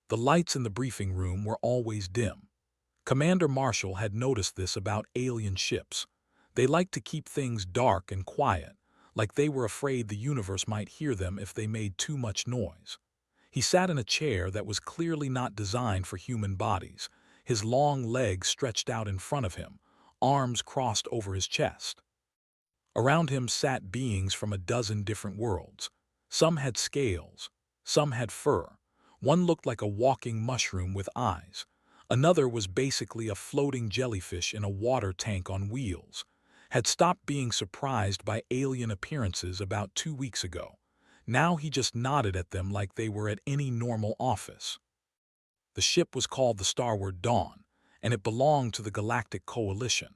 The lights in the briefing room were always dim. Commander Marshall had noticed this about alien ships. They liked to keep things dark and quiet, like they were afraid the universe might hear them if they made too much noise. He sat in a chair that was clearly not designed for human bodies, his long legs stretched out in front of him, arms crossed over his chest. Around him sat beings from a dozen different worlds. Some had scales, some had fur. One looked like a walking mushroom with eyes. Another was basically a floating jellyfish in a water tank on wheels. Had stopped being surprised by alien appearances about 2 weeks ago. Now he just nodded at them like they were at any normal office. The ship was called the Starward Dawn, and it belonged to the Galactic Coalition.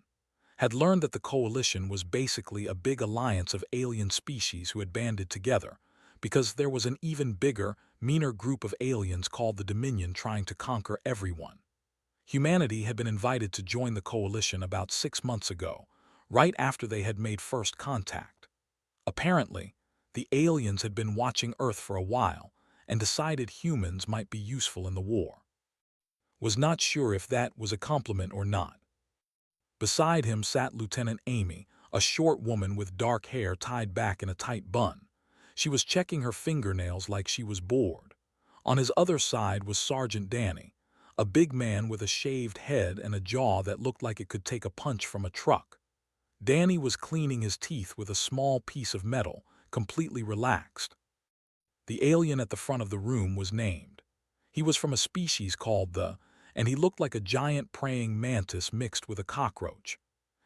Had learned that the Coalition was basically a big alliance of alien species who had banded together, because there was an even bigger, meaner group of aliens called the Dominion trying to conquer everyone. Humanity had been invited to join the Coalition about 6 months ago, right after they had made first contact. Apparently, the aliens had been watching Earth for a while and decided humans might be useful in the war. Was not sure if that was a compliment or not. Beside him sat Lieutenant Amy, a short woman with dark hair tied back in a tight bun. She was checking her fingernails like she was bored. On his other side was Sergeant Danny, a big man with a shaved head and a jaw that looked like it could take a punch from a truck. Danny was cleaning his teeth with a small piece of metal, completely relaxed. The alien at the front of the room was named. He was from a species called and he looked like a giant praying mantis mixed with a cockroach.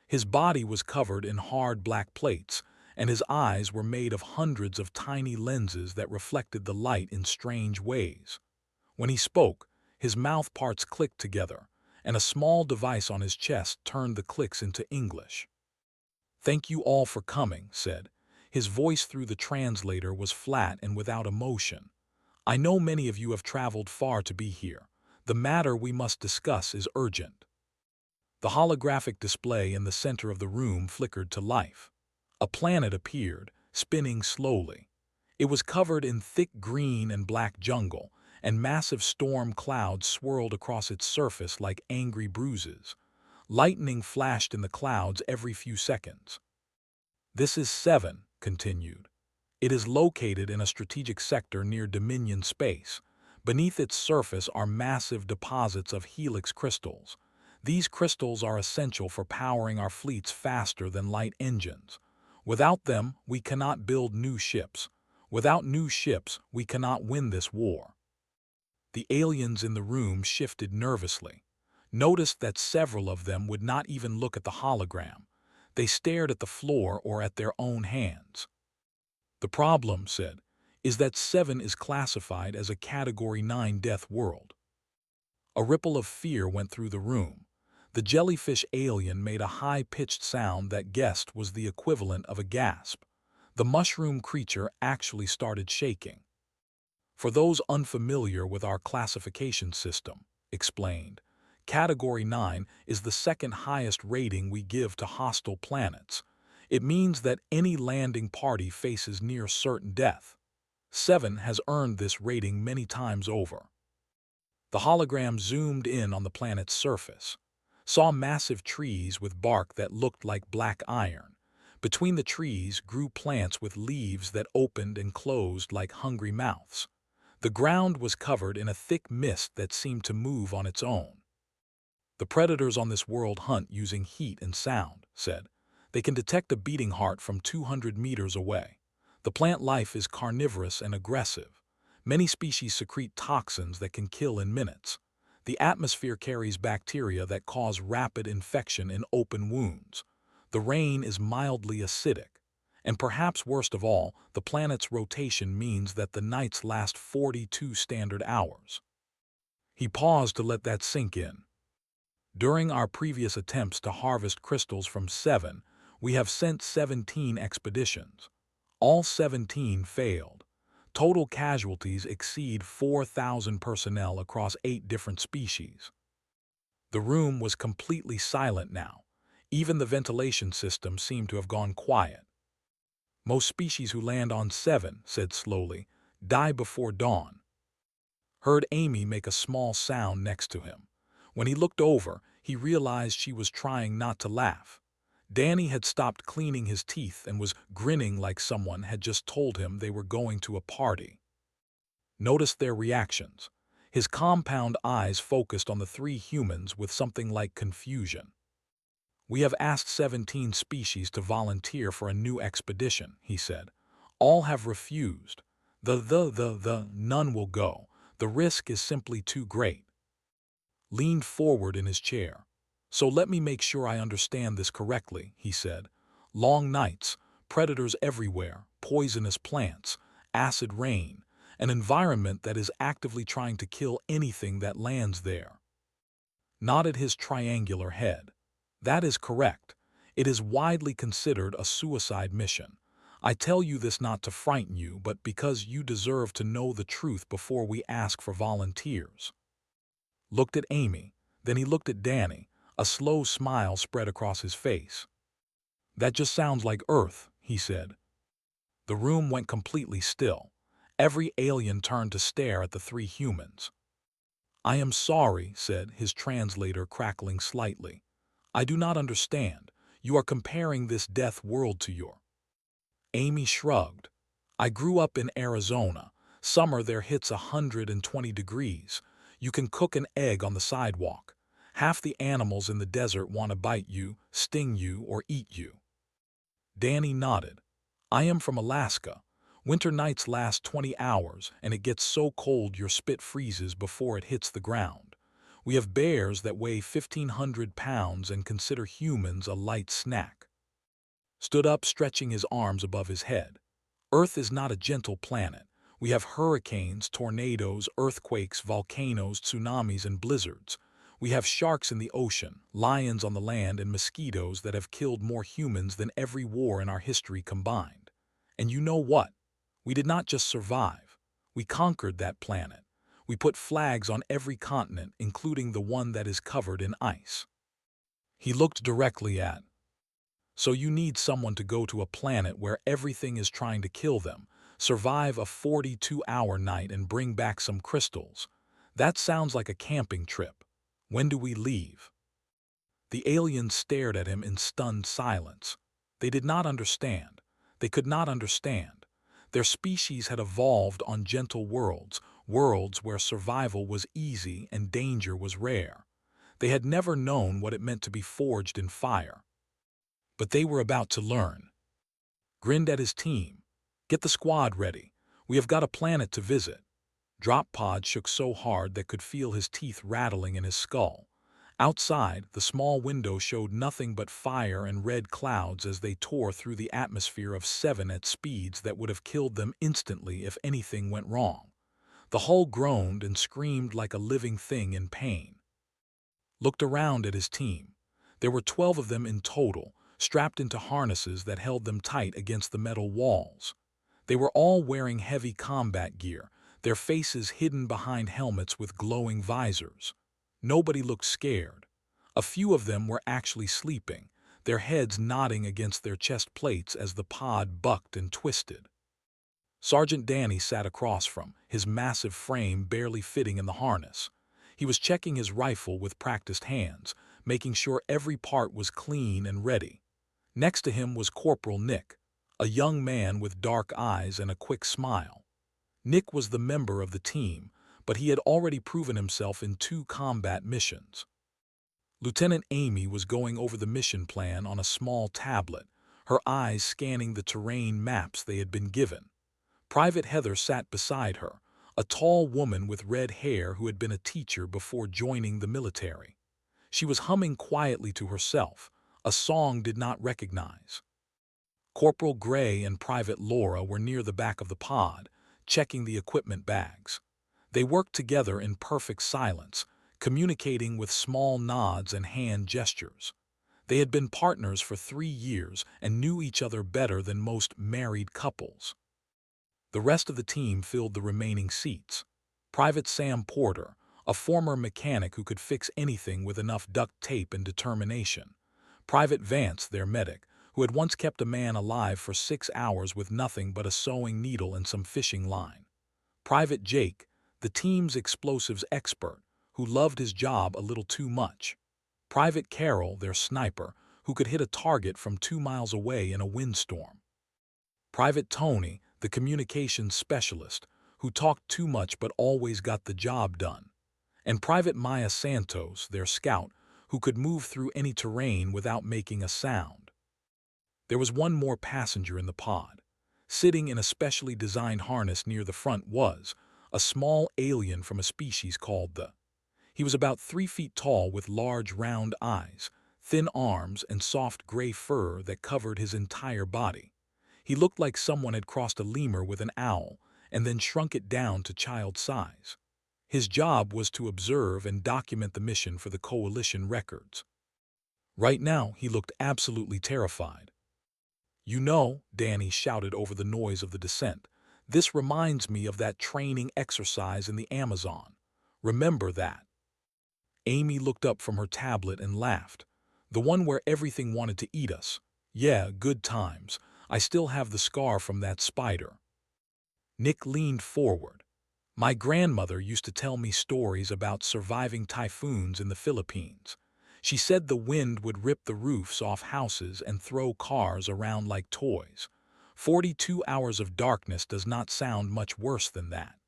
His body was covered in hard black plates, and his eyes were made of hundreds of tiny lenses that reflected the light in strange ways. When he spoke, his mouth parts clicked together, and a small device on his chest turned the clicks into English. "Thank you all for coming," said. His voice through the translator was flat and without emotion. "I know many of you have traveled far to be here. The matter we must discuss is urgent." The holographic display in the center of the room flickered to life. A planet appeared, spinning slowly. It was covered in thick green and black jungle, and massive storm clouds swirled across its surface like angry bruises. Lightning flashed in the clouds every few seconds. "This is 7, continued. "It is located in a strategic sector near Dominion space. Beneath its surface are massive deposits of helix crystals. These crystals are essential for powering our fleets faster than light engines. Without them, we cannot build new ships. Without new ships, we cannot win this war." The aliens in the room shifted nervously. Noticed that several of them would not even look at the hologram. They stared at the floor or at their own hands. "The problem," said, "is that 7 is classified as a Category 9 death world." A ripple of fear went through the room. The jellyfish alien made a high-pitched sound that guessed was the equivalent of a gasp. The mushroom creature actually started shaking. "For those unfamiliar with our classification system," explained, Category 9 is the second highest rating we give to hostile planets. It means that any landing party faces near certain death. 7 has earned this rating many times over. The hologram zoomed in on the planet's surface. Saw massive trees with bark that looked like black iron. Between the trees grew plants with leaves that opened and closed like hungry mouths. The ground was covered in a thick mist that seemed to move on its own. "The predators on this world hunt using heat and sound," said. "They can detect a beating heart from 200 meters away. The plant life is carnivorous and aggressive. Many species secrete toxins that can kill in minutes. The atmosphere carries bacteria that cause rapid infection in open wounds. The rain is mildly acidic. And perhaps worst of all, the planet's rotation means that the nights last 42 standard hours." He paused to let that sink in. "During our previous attempts to harvest crystals from 7, we have sent 17 expeditions. All 17 failed. Total casualties exceed 4,000 personnel across 8 different species." The room was completely silent now. Even the ventilation system seemed to have gone quiet. "Most species who land on 7," said slowly, "die before dawn." heard Amy make a small sound next to him. When he looked over, he realized she was trying not to laugh. Danny had stopped cleaning his teeth and was grinning like someone had just told him they were going to a party. Notice their reactions. His compound eyes focused on the three humans with something like confusion. "We have asked 17 species to volunteer for a new expedition," he said. "All have refused. None will go. The risk is simply too great." Leaned forward in his chair. "So let me make sure I understand this correctly," he said. "Long nights, predators everywhere, poisonous plants, acid rain, an environment that is actively trying to kill anything that lands there." Nodded his triangular head. "That is correct. It is widely considered a suicide mission. I tell you this not to frighten you, but because you deserve to know the truth before we ask for volunteers." Looked at Amy, then he looked at Danny. A slow smile spread across his face. "That just sounds like Earth," he said. The room went completely still. Every alien turned to stare at the three humans. "I am sorry," said his translator, crackling slightly. "I do not understand. You are comparing this death world to your—" Amy shrugged. "I grew up in Arizona. Summer there hits 120 degrees. You can cook an egg on the sidewalk. Half the animals in the desert want to bite you, sting you, or eat you." Danny nodded. "I am from Alaska. Winter nights last 20 hours, and it gets so cold your spit freezes before it hits the ground. We have bears that weigh 1,500 pounds and consider humans a light snack." Stood up, stretching his arms above his head. "Earth is not a gentle planet. We have hurricanes, tornadoes, earthquakes, volcanoes, tsunamis, and blizzards. We have sharks in the ocean, lions on the land, and mosquitoes that have killed more humans than every war in our history combined. And you know what? We did not just survive. We conquered that planet. We put flags on every continent, including the one that is covered in ice." He looked directly at. "So you need someone to go to a planet where everything is trying to kill them, survive a 42-hour night, and bring back some crystals. That sounds like a camping trip. When do we leave?" The aliens stared at him in stunned silence. They did not understand. They could not understand. Their species had evolved on gentle worlds, worlds where survival was easy and danger was rare. They had never known what it meant to be forged in fire. But they were about to learn. Grinned at his team. "Get the squad ready. We have got a planet to visit." Drop Pod shook so hard that could feel his teeth rattling in his skull. Outside, the small window showed nothing but fire and red clouds as they tore through the atmosphere of 7 at speeds that would have killed them instantly if anything went wrong. The hull groaned and screamed like a living thing in pain. Looked around at his team. There were 12 of them in total, strapped into harnesses that held them tight against the metal walls. They were all wearing heavy combat gear, their faces hidden behind helmets with glowing visors. Nobody looked scared. A few of them were actually sleeping, their heads nodding against their chest plates as the pod bucked and twisted. Sergeant Danny sat across from, his massive frame barely fitting in the harness. He was checking his rifle with practiced hands, making sure every part was clean and ready. Next to him was Corporal Nick, a young man with dark eyes and a quick smile. Nick was the member of the team, but he had already proven himself in 2 combat missions. Lieutenant Amy was going over the mission plan on a small tablet, her eyes scanning the terrain maps they had been given. Private Heather sat beside her, a tall woman with red hair who had been a teacher before joining the military. She was humming quietly to herself, a song did not recognize. Corporal Gray and Private Laura were near the back of the pod, checking the equipment bags. They worked together in perfect silence, communicating with small nods and hand gestures. They had been partners for 3 years and knew each other better than most married couples. The rest of the team filled the remaining seats. Private Sam Porter, a former mechanic who could fix anything with enough duct tape and determination. Private Vance, their medic, who had once kept a man alive for 6 hours with nothing but a sewing needle and some fishing line. Private Jake, the team's explosives expert, who loved his job a little too much. Private Carroll, their sniper, who could hit a target from 2 miles away in a windstorm. Private Tony, the communications specialist, who talked too much but always got the job done. And Private Maya Santos, their scout, who could move through any terrain without making a sound. There was one more passenger in the pod. Sitting in a specially designed harness near the front was a small alien from a species called the. He was about 3 feet tall with large round eyes, thin arms, and soft gray fur that covered his entire body. He looked like someone had crossed a lemur with an owl and then shrunk it down to child size. His job was to observe and document the mission for the Coalition records. Right now, he looked absolutely terrified. "You know," Danny shouted over the noise of the descent, "this reminds me of that training exercise in the Amazon. Remember that?" Amy looked up from her tablet and laughed. "The one where everything wanted to eat us. Yeah, good times. I still have the scar from that spider." Nick leaned forward. "My grandmother used to tell me stories about surviving typhoons in the Philippines. She said the wind would rip the roofs off houses and throw cars around like toys. 42 hours of darkness does not sound much worse than that."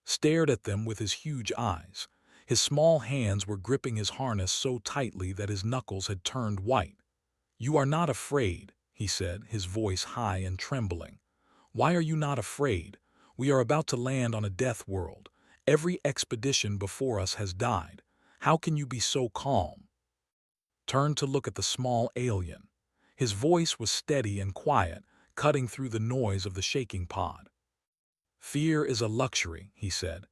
Stared at them with his huge eyes. His small hands were gripping his harness so tightly that his knuckles had turned white. "You are not afraid," he said, his voice high and trembling. "Why are you not afraid? We are about to land on a death world. Every expedition before us has died. How can you be so calm?" Turned to look at the small alien. His voice was steady and quiet, cutting through the noise of the shaking pod. "Fear is a luxury," he said.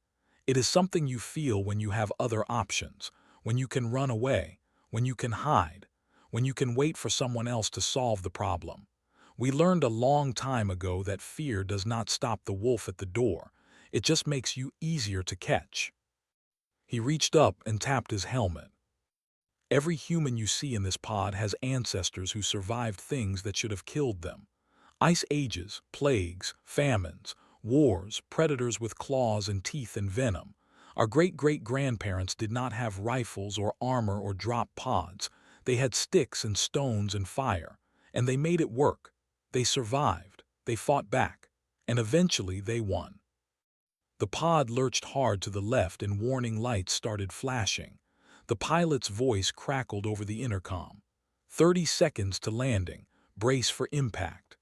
"It is something you feel when you have other options, when you can run away, when you can hide, when you can wait for someone else to solve the problem. We learned a long time ago that fear does not stop the wolf at the door. It just makes you easier to catch." He reached up and tapped his helmet. "Every human you see in this pod has ancestors who survived things that should have killed them. Ice ages, plagues, famines, wars, predators with claws and teeth and venom. Our great-great-grandparents did not have rifles or armor or drop pods. They had sticks and stones and fire, and they made it work. They survived, they fought back, and eventually they won." The pod lurched hard to the left and warning lights started flashing. The pilot's voice crackled over the intercom. 30 seconds to landing. Brace for impact."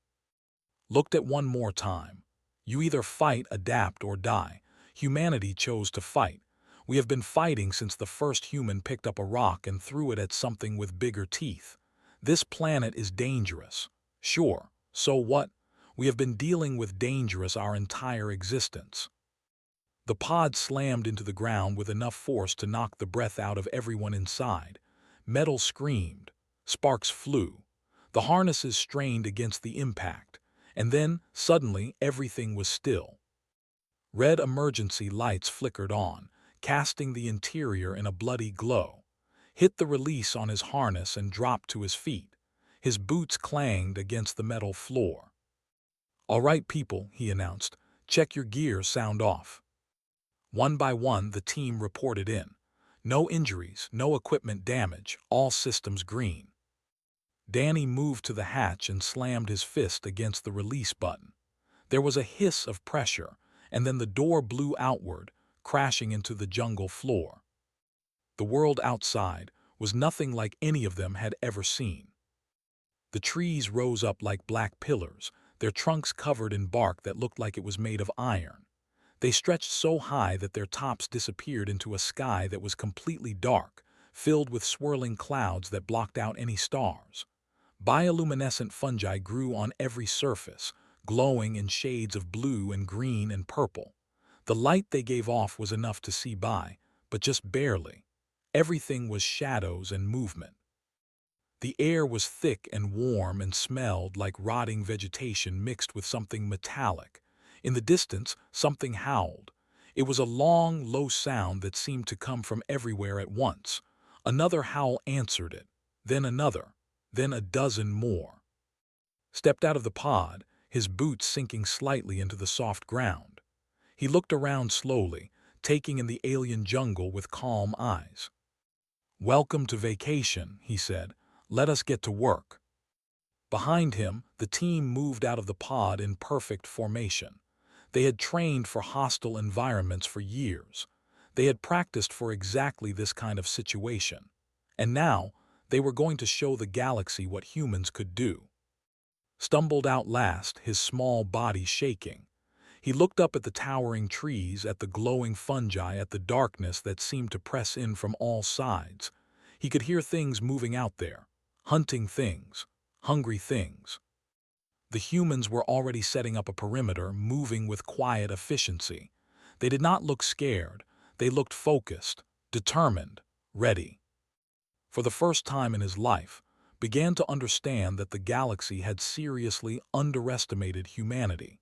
Looked at one more time. "You either fight, adapt, or die. Humanity chose to fight. We have been fighting since the first human picked up a rock and threw it at something with bigger teeth. This planet is dangerous. Sure, so what? We have been dealing with dangerous our entire existence." The pod slammed into the ground with enough force to knock the breath out of everyone inside. Metal screamed. Sparks flew. The harnesses strained against the impact. And then, suddenly, everything was still. Red emergency lights flickered on, casting the interior in a bloody glow. Hit the release on his harness and dropped to his feet. His boots clanged against the metal floor. "All right, people," he announced. "Check your gear, sound off." One by one, the team reported in. No injuries, no equipment damage, all systems green. Danny moved to the hatch and slammed his fist against the release button. There was a hiss of pressure, and then the door blew outward, crashing into the jungle floor. The world outside was nothing like any of them had ever seen. The trees rose up like black pillars, their trunks covered in bark that looked like it was made of iron. They stretched so high that their tops disappeared into a sky that was completely dark, filled with swirling clouds that blocked out any stars. Bioluminescent fungi grew on every surface, glowing in shades of blue and green and purple. The light they gave off was enough to see by, but just barely. Everything was shadows and movement. The air was thick and warm and smelled like rotting vegetation mixed with something metallic. In the distance, something howled. It was a long, low sound that seemed to come from everywhere at once. Another howl answered it, then another, then a dozen more. Stepped out of the pod, his boots sinking slightly into the soft ground. He looked around slowly, taking in the alien jungle with calm eyes. "Welcome to vacation," he said. "Let us get to work." Behind him, the team moved out of the pod in perfect formation. They had trained for hostile environments for years. They had practiced for exactly this kind of situation. And now, they were going to show the galaxy what humans could do. Stumbled out last, his small body shaking. He looked up at the towering trees, at the glowing fungi, at the darkness that seemed to press in from all sides. He could hear things moving out there, hunting things, hungry things. The humans were already setting up a perimeter, moving with quiet efficiency. They did not look scared. They looked focused, determined, ready. For the first time in his life, began to understand that the galaxy had seriously underestimated humanity.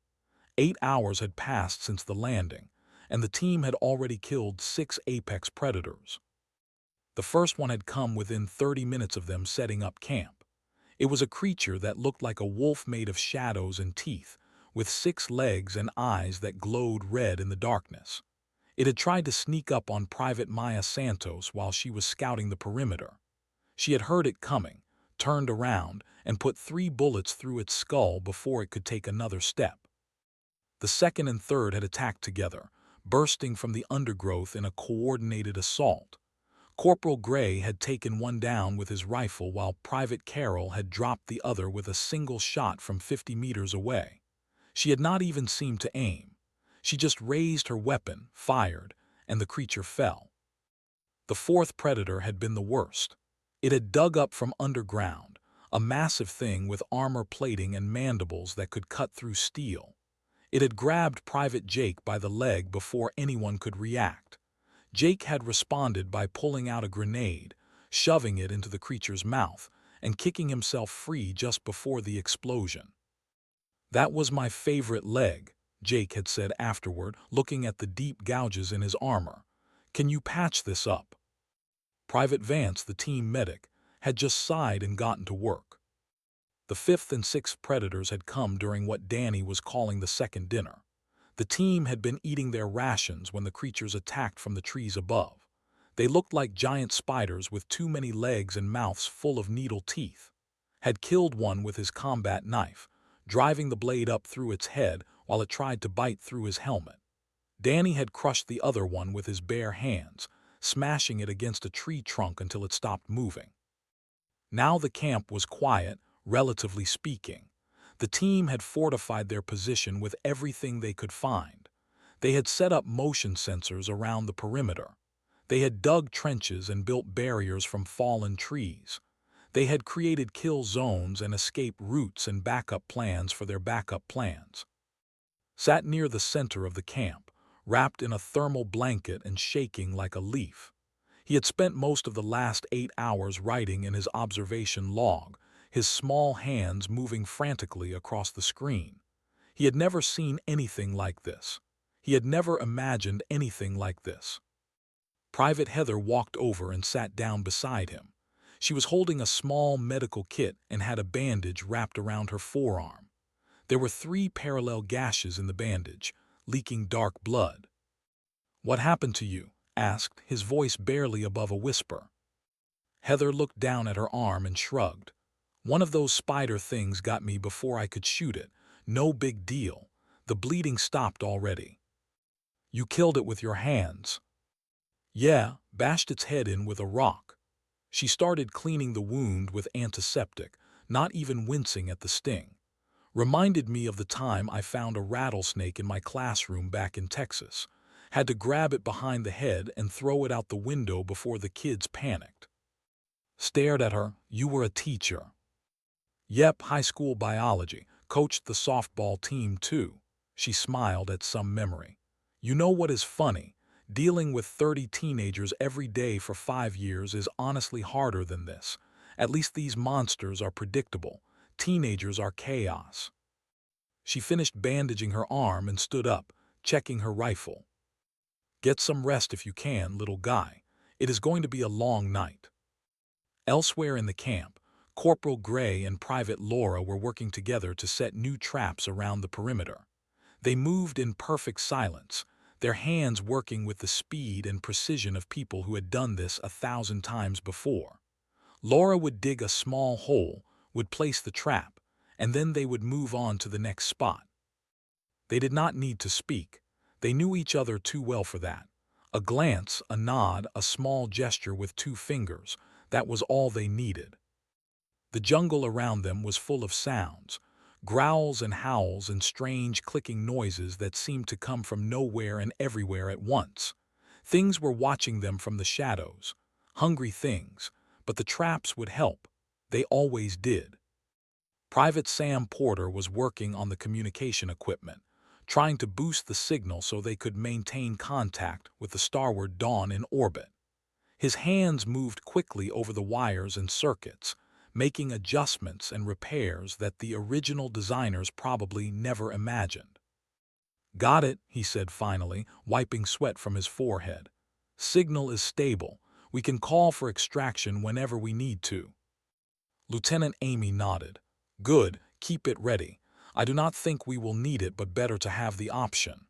8 hours had passed since the landing, and the team had already killed 6 apex predators. The first one had come within 30 minutes of them setting up camp. It was a creature that looked like a wolf made of shadows and teeth, with 6 legs and eyes that glowed red in the darkness. It had tried to sneak up on Private Maya Santos while she was scouting the perimeter. She had heard it coming, turned around, and put 3 bullets through its skull before it could take another step. The second and third had attacked together, bursting from the undergrowth in a coordinated assault. Corporal Gray had taken one down with his rifle while Private Carroll had dropped the other with a single shot from 50 meters away. She had not even seemed to aim. She just raised her weapon, fired, and the creature fell. The fourth predator had been the worst. It had dug up from underground, a massive thing with armor plating and mandibles that could cut through steel. It had grabbed Private Jake by the leg before anyone could react. Jake had responded by pulling out a grenade, shoving it into the creature's mouth, and kicking himself free just before the explosion. "That was my favorite leg," Jake had said afterward, looking at the deep gouges in his armor. "Can you patch this up?" Private Vance, the team medic, had just sighed and gotten to work. The 5th and 6th predators had come during what Danny was calling the second dinner. The team had been eating their rations when the creatures attacked from the trees above. They looked like giant spiders with too many legs and mouths full of needle teeth. Had killed one with his combat knife, driving the blade up through its head while it tried to bite through his helmet. Danny had crushed the other one with his bare hands, smashing it against a tree trunk until it stopped moving. Now the camp was quiet, relatively speaking. The team had fortified their position with everything they could find. They had set up motion sensors around the perimeter. They had dug trenches and built barriers from fallen trees. They had created kill zones and escape routes and backup plans for their backup plans. Sat near the center of the camp, wrapped in a thermal blanket and shaking like a leaf. He had spent most of the last 8 hours writing in his observation log, his small hands moving frantically across the screen. He had never seen anything like this. He had never imagined anything like this. Private Heather walked over and sat down beside him. She was holding a small medical kit and had a bandage wrapped around her forearm. There were 3 parallel gashes in the bandage, leaking dark blood. "What happened to you?" asked, his voice barely above a whisper. Heather looked down at her arm and shrugged. "One of those spider things got me before I could shoot it. No big deal. The bleeding stopped already." "You killed it with your hands?" "Yeah, bashed its head in with a rock." She started cleaning the wound with antiseptic, not even wincing at the sting. "Reminded me of the time I found a rattlesnake in my classroom back in Texas. Had to grab it behind the head and throw it out the window before the kids panicked." Stared at her. "You were a teacher?" "Yep, high school biology. Coached the softball team too." She smiled at some memory. "You know what is funny? Dealing with 30 teenagers every day for 5 years is honestly harder than this. At least these monsters are predictable. Teenagers are chaos." She finished bandaging her arm and stood up, checking her rifle. "Get some rest if you can, little guy. It is going to be a long night." Elsewhere in the camp, Corporal Gray and Private Laura were working together to set new traps around the perimeter. They moved in perfect silence, their hands working with the speed and precision of people who had done this 1,000 times before. Laura would dig a small hole, would place the trap, and then they would move on to the next spot. They did not need to speak. They knew each other too well for that. A glance, a nod, a small gesture with 2 fingers, that was all they needed. The jungle around them was full of sounds, growls and howls and strange clicking noises that seemed to come from nowhere and everywhere at once. Things were watching them from the shadows, hungry things, but the traps would help. They always did. Private Sam Porter was working on the communication equipment, trying to boost the signal so they could maintain contact with the Starward Dawn in orbit. His hands moved quickly over the wires and circuits, making adjustments and repairs that the original designers probably never imagined. "Got it," he said finally, wiping sweat from his forehead. "Signal is stable. We can call for extraction whenever we need to." Lieutenant Amy nodded. "Good, keep it ready. I do not think we will need it, but better to have the option."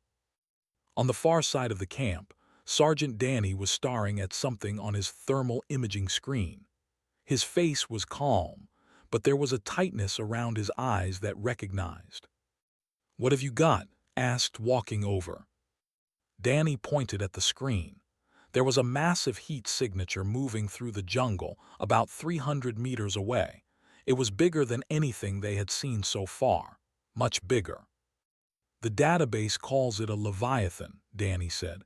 On the far side of the camp, Sergeant Danny was staring at something on his thermal imaging screen. His face was calm, but there was a tightness around his eyes that recognized. "What have you got?" asked, walking over. Danny pointed at the screen. There was a massive heat signature moving through the jungle about 300 meters away. It was bigger than anything they had seen so far, much bigger. "The database calls it a Leviathan," Danny said.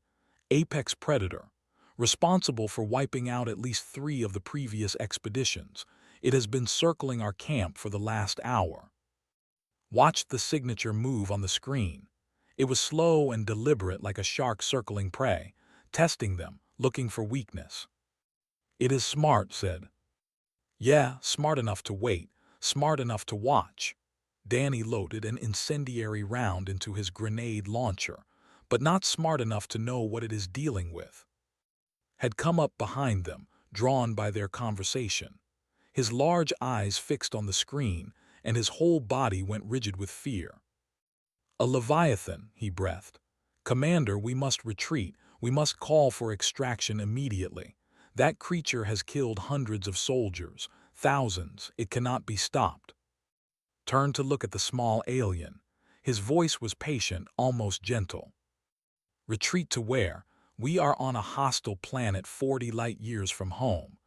"Apex predator. Responsible for wiping out at least 3 of the previous expeditions. It has been circling our camp for the last hour." Watched the signature move on the screen. It was slow and deliberate, like a shark circling prey, testing them, looking for weakness. "It is smart," said. "Yeah, smart enough to wait, smart enough to watch." Danny loaded an incendiary round into his grenade launcher, but not smart enough to know what it is dealing with. Had come up behind them, drawn by their conversation. His large eyes fixed on the screen, and his whole body went rigid with fear. "A Leviathan," he breathed. "Commander, we must retreat. We must call for extraction immediately. That creature has killed hundreds of soldiers, thousands. It cannot be stopped." Turned to look at the small alien. His voice was patient, almost gentle. "Retreat to where? We are on a hostile planet 40 light-years from home.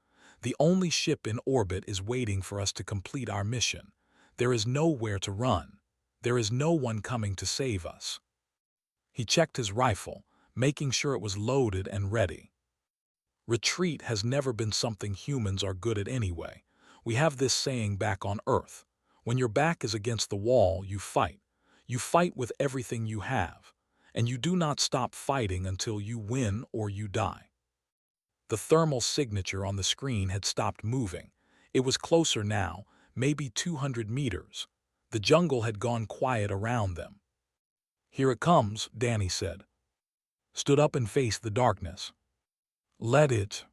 The only ship in orbit is waiting for us to complete our mission. There is nowhere to run. There is no one coming to save us." He checked his rifle, making sure it was loaded and ready. Retreat has never been something humans are good at anyway. We have this saying back on Earth. When your back is against the wall, you fight. You fight with everything you have. And you do not stop fighting until you win or you die. The thermal signature on the screen had stopped moving. It was closer now, maybe 200 meters. The jungle had gone quiet around them. "Here it comes," Danny said. Stood up and faced the darkness. "Let it."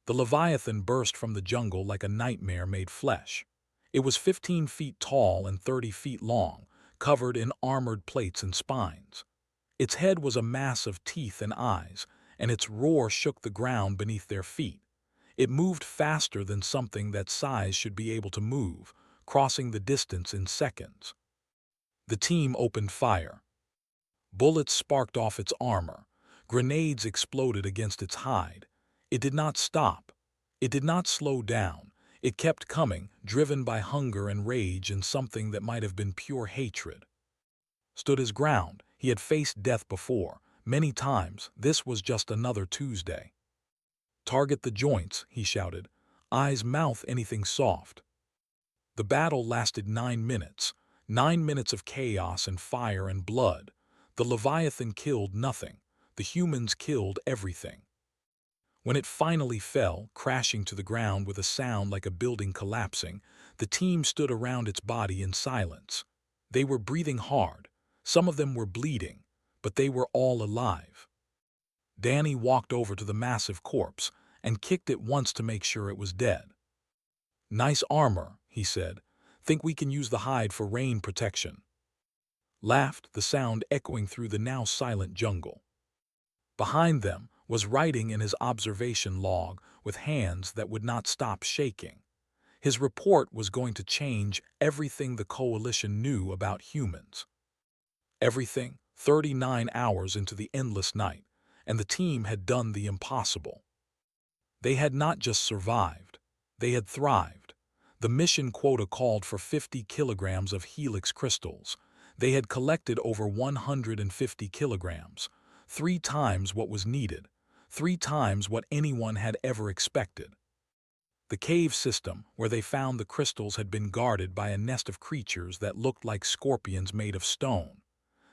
The Leviathan burst from the jungle like a nightmare made flesh. It was 15 feet tall and 30 feet long, covered in armored plates and spines. Its head was a mass of teeth and eyes, and its roar shook the ground beneath their feet. It moved faster than something that size should be able to move, crossing the distance in seconds. The team opened fire. Bullets sparked off its armor. Grenades exploded against its hide. It did not stop. It did not slow down. It kept coming, driven by hunger and rage and something that might have been pure hatred. Stood his ground. He had faced death before, many times. This was just another Tuesday. "Target the joints," he shouted. "Eyes, mouth, anything soft." The battle lasted 9 minutes. 9 minutes of chaos and fire and blood. The Leviathan killed nothing. The humans killed everything. When it finally fell, crashing to the ground with a sound like a building collapsing, the team stood around its body in silence. They were breathing hard. Some of them were bleeding, but they were all alive. Danny walked over to the massive corpse and kicked it once to make sure it was dead. "Nice armor," he said. "Think we can use the hide for rain protection." laughed, the sound echoing through the now silent jungle. Behind them was writing in his observation log with hands that would not stop shaking. His report was going to change everything the Coalition knew about humans. Everything, 39 hours into the endless night, and the team had done the impossible. They had not just survived, they had thrived. The mission quota called for 50 kilograms of helix crystals. They had collected over 150 kilograms, 3 times what was needed, 3 times what anyone had ever expected. The cave system where they found the crystals had been guarded by a nest of creatures that looked like scorpions made of stone.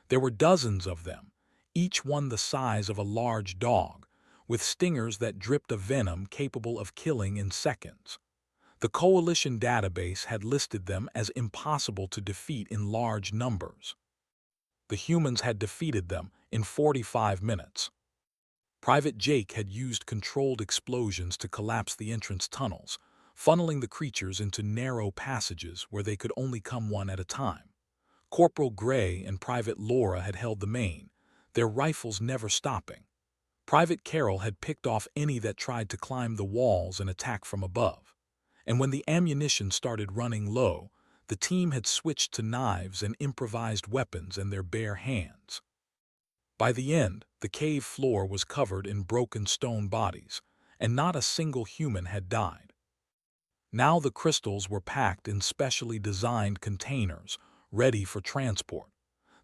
There were dozens of them, each one the size of a large dog, with stingers that dripped a venom capable of killing in seconds. The Coalition database had listed them as impossible to defeat in large numbers. The humans had defeated them in 45 minutes. Private Jake had used controlled explosions to collapse the entrance tunnels, funneling the creatures into narrow passages where they could only come one at a time. Corporal Gray and Private Laura had held the main, their rifles never stopping. Private Carroll had picked off any that tried to climb the walls and attack from above. And when the ammunition started running low, the team had switched to knives and improvised weapons in their bare hands. By the end, the cave floor was covered in broken stone bodies, and not a single human had died. Now the crystals were packed in specially designed containers, ready for transport.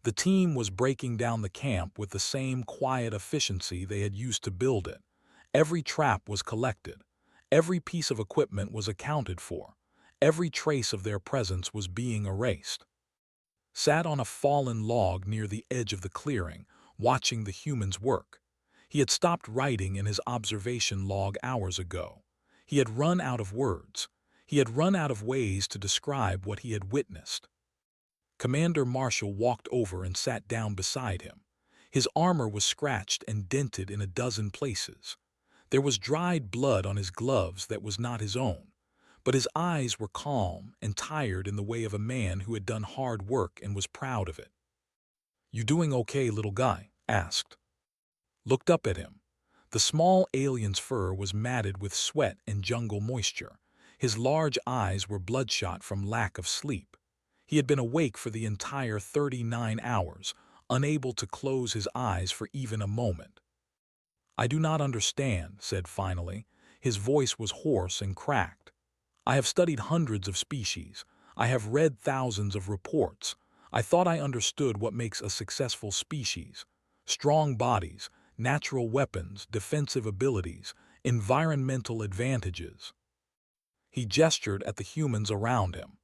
The team was breaking down the camp with the same quiet efficiency they had used to build it. Every trap was collected. Every piece of equipment was accounted for. Every trace of their presence was being erased. Sat on a fallen log near the edge of the clearing, watching the humans work. He had stopped writing in his observation log hours ago. He had run out of words. He had run out of ways to describe what he had witnessed. Commander Marshall walked over and sat down beside him. His armor was scratched and dented in a dozen places. There was dried blood on his gloves that was not his own, but his eyes were calm and tired in the way of a man who had done hard work and was proud of it. "You doing okay, little guy?" asked. Looked up at him. The small alien's fur was matted with sweat and jungle moisture. His large eyes were bloodshot from lack of sleep. He had been awake for the entire 39 hours, unable to close his eyes for even a moment. "I do not understand," said finally. His voice was hoarse and cracked. "I have studied hundreds of species. I have read thousands of reports. I thought I understood what makes a successful species. Strong bodies, natural weapons, defensive abilities, environmental advantages." He gestured at the humans around him.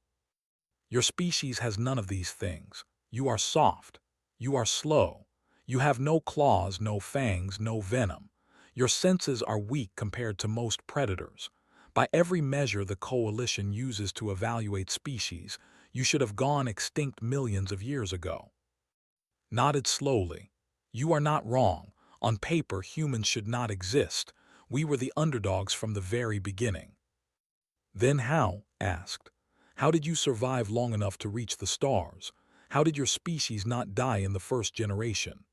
"Your species has none of these things. You are soft. You are slow. You have no claws, no fangs, no venom. Your senses are weak compared to most predators. By every measure the Coalition uses to evaluate species, you should have gone extinct millions of years ago." Nodded slowly. "You are not wrong. On paper, humans should not exist. We were the underdogs from the very beginning." "Then how?" asked. "How did you survive long enough to reach the stars? How did your species not die in the first generation?"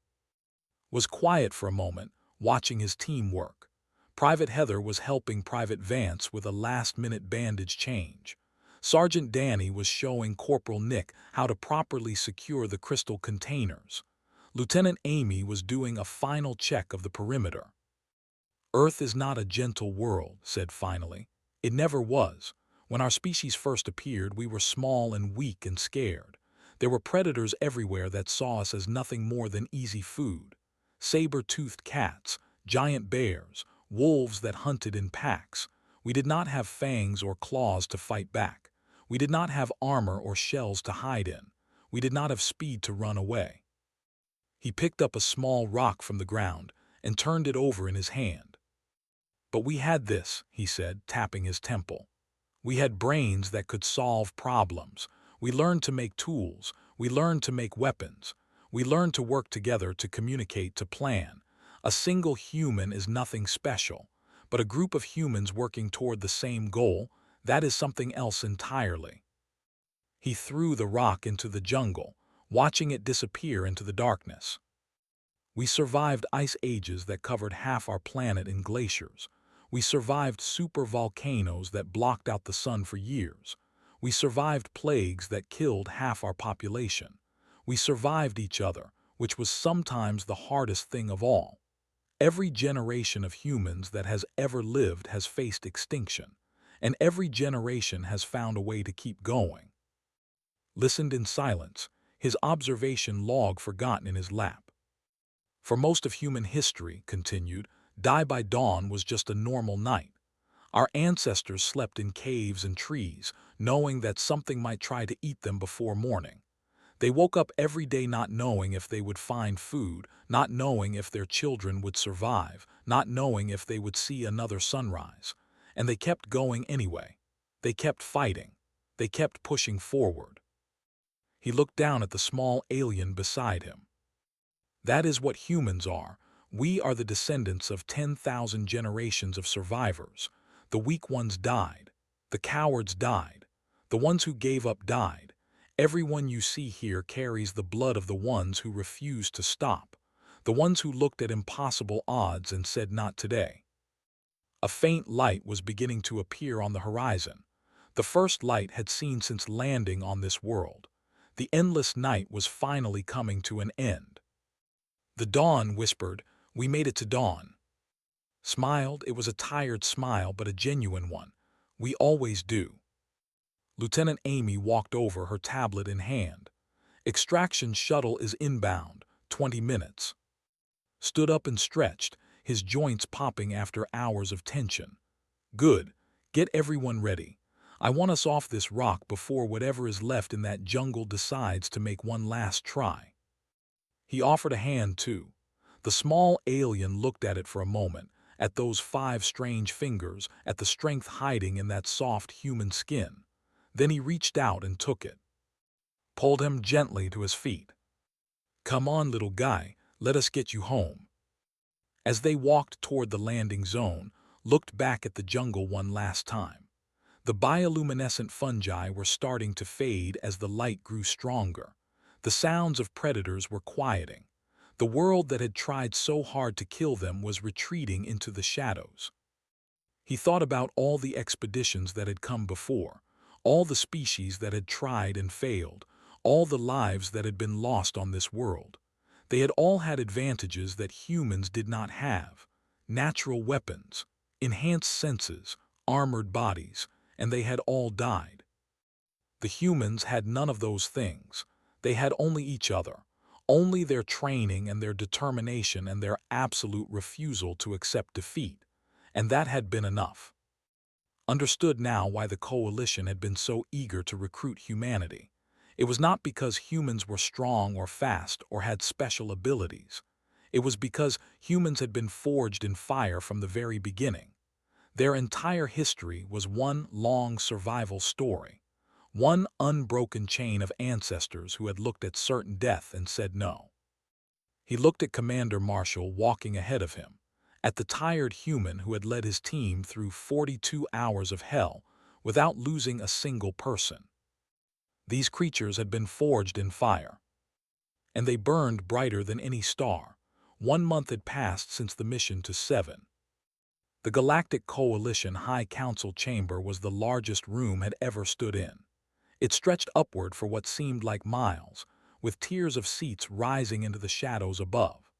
Was quiet for a moment, watching his team work. Private Heather was helping Private Vance with a last-minute bandage change. Sergeant Danny was showing Corporal Nick how to properly secure the crystal containers. Lieutenant Amy was doing a final check of the perimeter. "Earth is not a gentle world," said finally. "It never was. When our species first appeared, we were small and weak and scared. There were predators everywhere that saw us as nothing more than easy food. Saber-toothed cats, giant bears, wolves that hunted in packs. We did not have fangs or claws to fight back. We did not have armor or shells to hide in. We did not have speed to run away." He picked up a small rock from the ground and turned it over in his hand. "But we had this," he said, tapping his temple. "We had brains that could solve problems. We learned to make tools. We learned to make weapons. We learned to work together, to communicate, to plan. A single human is nothing special, but a group of humans working toward the same goal, that is something else entirely." He threw the rock into the jungle, watching it disappear into the darkness. We survived ice ages that covered half our planet in glaciers. We survived supervolcanoes that blocked out the sun for years. We survived plagues that killed half our population. We survived each other, which was sometimes the hardest thing of all. Every generation of humans that has ever lived has faced extinction, and every generation has found a way to keep going. Listened in silence, his observation log forgotten in his lap. For most of human history, continued, die by dawn was just a normal night. Our ancestors slept in caves and trees, knowing that something might try to eat them before morning. They woke up every day not knowing if they would find food, not knowing if their children would survive, not knowing if they would see another sunrise. And they kept going anyway. They kept fighting. They kept pushing forward. He looked down at the small alien beside him. That is what humans are. We are the descendants of 10,000 generations of survivors. The weak ones died. The cowards died. The ones who gave up died. Everyone you see here carries the blood of the ones who refused to stop. The ones who looked at impossible odds and said not today. A faint light was beginning to appear on the horizon. The first light had seen since landing on this world. The endless night was finally coming to an end. The dawn whispered, "We made it to dawn." Smiled, it was a tired smile but a genuine one. "We always do." Lieutenant Amy walked over, her tablet in hand. "Extraction shuttle is inbound, 20 minutes. Stood up and stretched, his joints popping after hours of tension. "Good. Get everyone ready. I want us off this rock before whatever is left in that jungle decides to make one last try." He offered a hand, too. The small alien looked at it for a moment, at those 5 strange fingers, at the strength hiding in that soft human skin. Then he reached out and took it. Pulled him gently to his feet. "Come on, little guy, let us get you home." As they walked toward the landing zone, looked back at the jungle one last time. The bioluminescent fungi were starting to fade as the light grew stronger. The sounds of predators were quieting. The world that had tried so hard to kill them was retreating into the shadows. He thought about all the expeditions that had come before, all the species that had tried and failed, all the lives that had been lost on this world. They had all had advantages that humans did not have: natural weapons, enhanced senses, armored bodies, and they had all died. The humans had none of those things. They had only each other, only their training and their determination and their absolute refusal to accept defeat, and that had been enough. Understood now why the coalition had been so eager to recruit humanity. It was not because humans were strong or fast or had special abilities. It was because humans had been forged in fire from the very beginning. Their entire history was one long survival story. One unbroken chain of ancestors who had looked at certain death and said no. He looked at Commander Marshall walking ahead of him, at the tired human who had led his team through 42 hours of hell without losing a single person. These creatures had been forged in fire, and they burned brighter than any star. 1 month had passed since the mission to 7. The Galactic Coalition High Council chamber was the largest room had ever stood in. It stretched upward for what seemed like miles, with tiers of seats rising into the shadows above.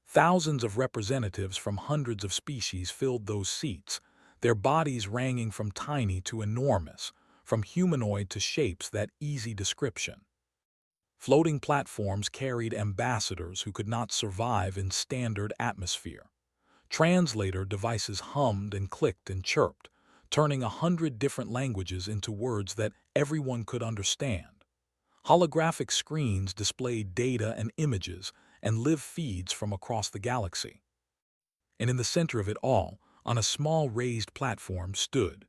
Thousands of representatives from hundreds of species filled those seats, their bodies ranging from tiny to enormous, from humanoid to shapes that easy description. Floating platforms carried ambassadors who could not survive in standard atmosphere. Translator devices hummed and clicked and chirped, turning 100 different languages into words that everyone could understand. Holographic screens displayed data and images and live feeds from across the galaxy. And in the center of it all, on a small raised platform, stood.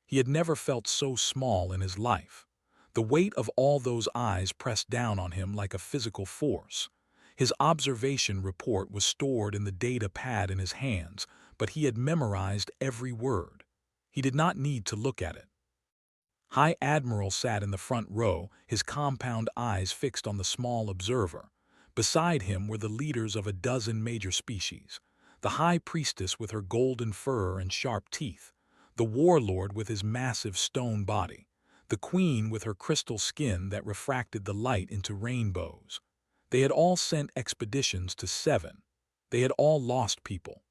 He had never felt so small in his life. The weight of all those eyes pressed down on him like a physical force. His observation report was stored in the data pad in his hands, but he had memorized every word. He did not need to look at it. High Admiral sat in the front row, his compound eyes fixed on the small observer. Beside him were the leaders of a dozen major species, the High Priestess with her golden fur and sharp teeth, the Warlord with his massive stone body, the Queen with her crystal skin that refracted the light into rainbows. They had all sent expeditions to Seven. They had all lost people.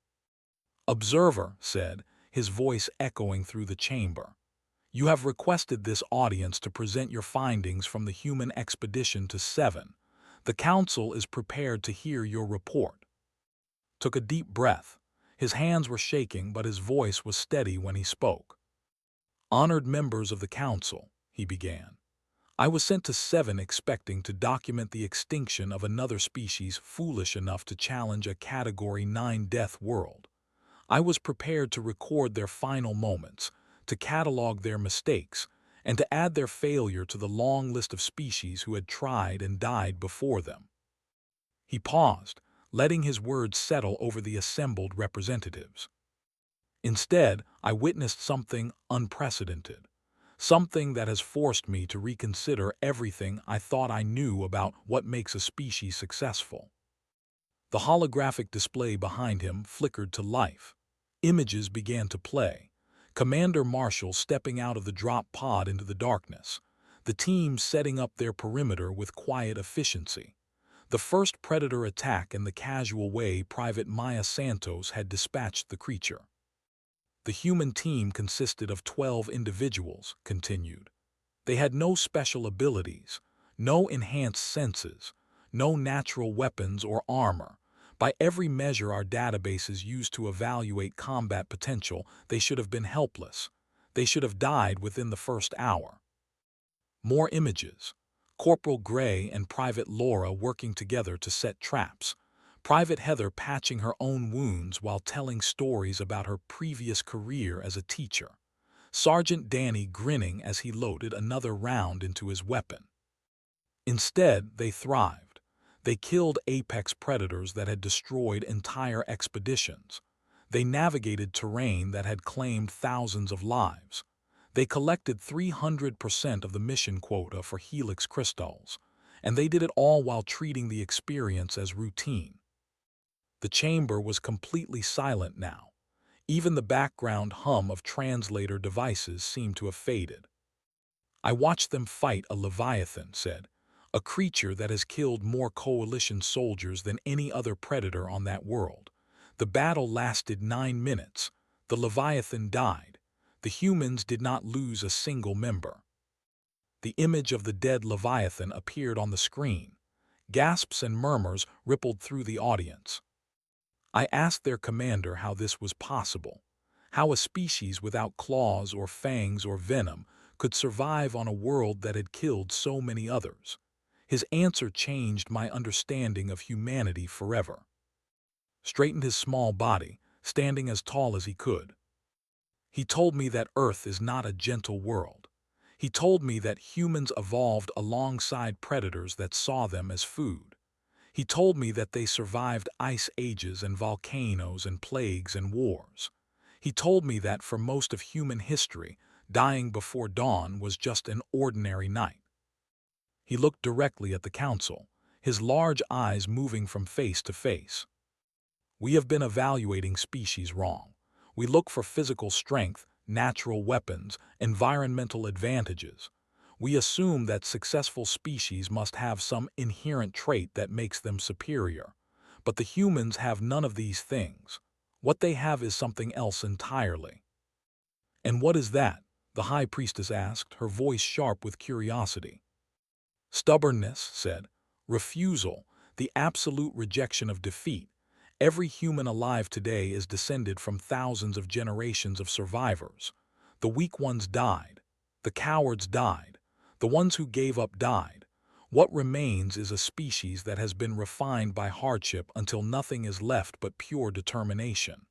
"Observer," said, his voice echoing through the chamber, "you have requested this audience to present your findings from the human expedition to Seven. The Council is prepared to hear your report." Took a deep breath. His hands were shaking, but his voice was steady when he spoke. "Honored members of the Council," he began, "I was sent to Seven expecting to document the extinction of another species foolish enough to challenge a Category 9 death world. I was prepared to record their final moments, to catalog their mistakes, and to add their failure to the long list of species who had tried and died before them." He paused, letting his words settle over the assembled representatives. "Instead, I witnessed something unprecedented, something that has forced me to reconsider everything I thought I knew about what makes a species successful." The holographic display behind him flickered to life. Images began to play. Commander Marshall stepping out of the drop pod into the darkness. The team setting up their perimeter with quiet efficiency. The first predator attack in the casual way Private Maya Santos had dispatched the creature. "The human team consisted of 12 individuals," continued. "They had no special abilities, no enhanced senses, no natural weapons or armor. By every measure our databases used to evaluate combat potential, they should have been helpless. They should have died within the first hour." More images. Corporal Gray and Private Laura working together to set traps. Private Heather patching her own wounds while telling stories about her previous career as a teacher. Sergeant Danny grinning as he loaded another round into his weapon. Instead, they thrived. They killed apex predators that had destroyed entire expeditions. They navigated terrain that had claimed thousands of lives. They collected 300% of the mission quota for Helix crystals, and they did it all while treating the experience as routine. The chamber was completely silent now. Even the background hum of translator devices seemed to have faded. "I watched them fight a Leviathan," said, "a creature that has killed more coalition soldiers than any other predator on that world. The battle lasted 9 minutes. The Leviathan died. The humans did not lose a single member." The image of the dead Leviathan appeared on the screen. Gasps and murmurs rippled through the audience. I asked their commander how this was possible, how a species without claws or fangs or venom could survive on a world that had killed so many others. His answer changed my understanding of humanity forever. Straightened his small body, standing as tall as he could. He told me that Earth is not a gentle world. He told me that humans evolved alongside predators that saw them as food. He told me that they survived ice ages and volcanoes and plagues and wars. He told me that for most of human history, dying before dawn was just an ordinary night. He looked directly at the council, his large eyes moving from face to face. "We have been evaluating species wrong. We look for physical strength, natural weapons, environmental advantages. We assume that successful species must have some inherent trait that makes them superior. But the humans have none of these things. What they have is something else entirely." "And what is that?" the High Priestess asked, her voice sharp with curiosity. "Stubbornness," said. "Refusal, the absolute rejection of defeat. Every human alive today is descended from thousands of generations of survivors. The weak ones died. The cowards died. The ones who gave up died. What remains is a species that has been refined by hardship until nothing is left but pure determination."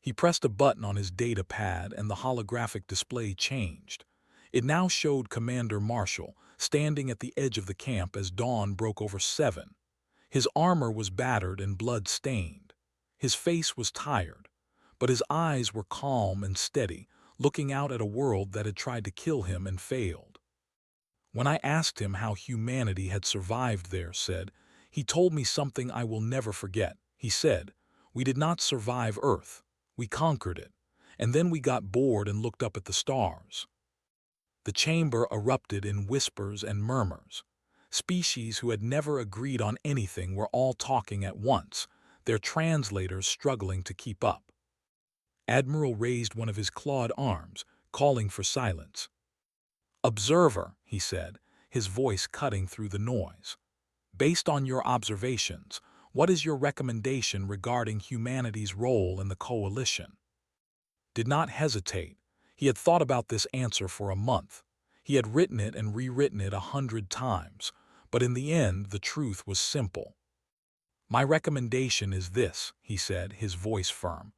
He pressed a button on his data pad and the holographic display changed. It now showed Commander Marshall standing at the edge of the camp as dawn broke over Seven. His armor was battered and blood-stained. His face was tired, but his eyes were calm and steady, looking out at a world that had tried to kill him and failed. When I asked him how humanity had survived there, he told me something I will never forget. He said, "We did not survive Earth. We conquered it. And then we got bored and looked up at the stars." The chamber erupted in whispers and murmurs. Species who had never agreed on anything were all talking at once, their translators struggling to keep up. Admiral raised one of his clawed arms, calling for silence. "Observer," he said, his voice cutting through the noise. "Based on your observations, what is your recommendation regarding humanity's role in the coalition?" Did not hesitate. He had thought about this answer for a month. He had written it and rewritten it 100 times, but in the end the truth was simple. "My recommendation is this," he said, his voice firm.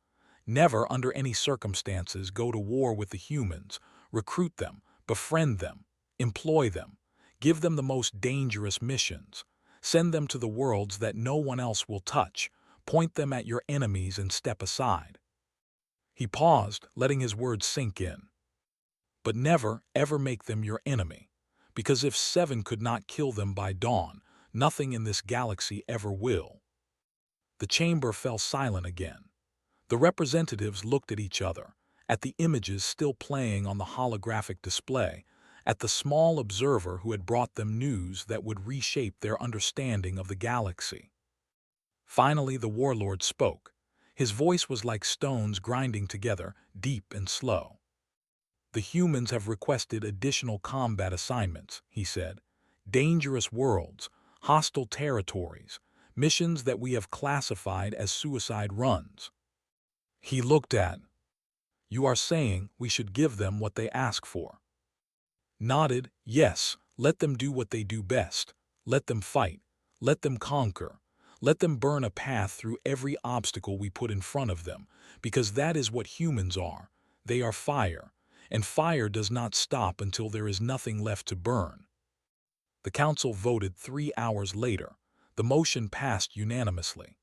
"Never, under any circumstances, go to war with the humans. Recruit them, befriend them, employ them, give them the most dangerous missions. Send them to the worlds that no one else will touch. Point them at your enemies and step aside." He paused, letting his words sink in. "But never, ever make them your enemy, because if 7 could not kill them by dawn, nothing in this galaxy ever will." The chamber fell silent again. The representatives looked at each other, at the images still playing on the holographic display, at the small observer who had brought them news that would reshape their understanding of the galaxy. Finally, the warlord spoke. His voice was like stones grinding together, deep and slow. "The humans have requested additional combat assignments," he said. "Dangerous worlds, hostile territories, missions that we have classified as suicide runs." He looked at. "You are saying we should give them what they ask for?" Nodded. "Yes, let them do what they do best. Let them fight. Let them conquer. Let them burn a path through every obstacle we put in front of them, because that is what humans are. They are fire, and fire does not stop until there is nothing left to burn." The council voted 3 hours later. The motion passed unanimously.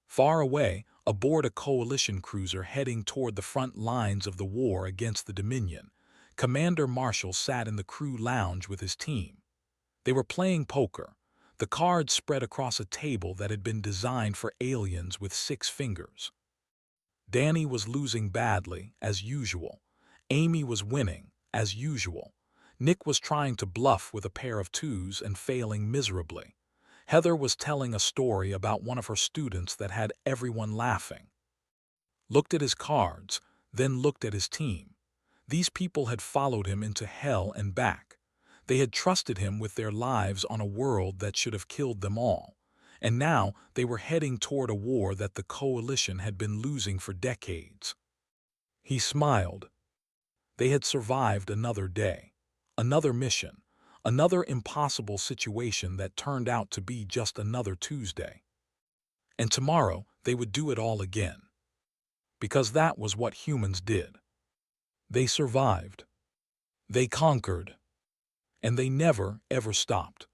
Far away, aboard a coalition cruiser heading toward the front lines of the war against the Dominion, Commander Marshall sat in the crew lounge with his team. They were playing poker, the cards spread across a table that had been designed for aliens with 6 fingers. Danny was losing badly, as usual. Amy was winning, as usual. Nick was trying to bluff with a pair of 2s and failing miserably. Heather was telling a story about one of her students that had everyone laughing. Looked at his cards, then looked at his team. These people had followed him into hell and back. They had trusted him with their lives on a world that should have killed them all. And now they were heading toward a war that the coalition had been losing for decades. He smiled. They had survived another day, another mission, another impossible situation that turned out to be just another Tuesday. And tomorrow they would do it all again. Because that was what humans did. They survived. They conquered. And they never, ever stopped.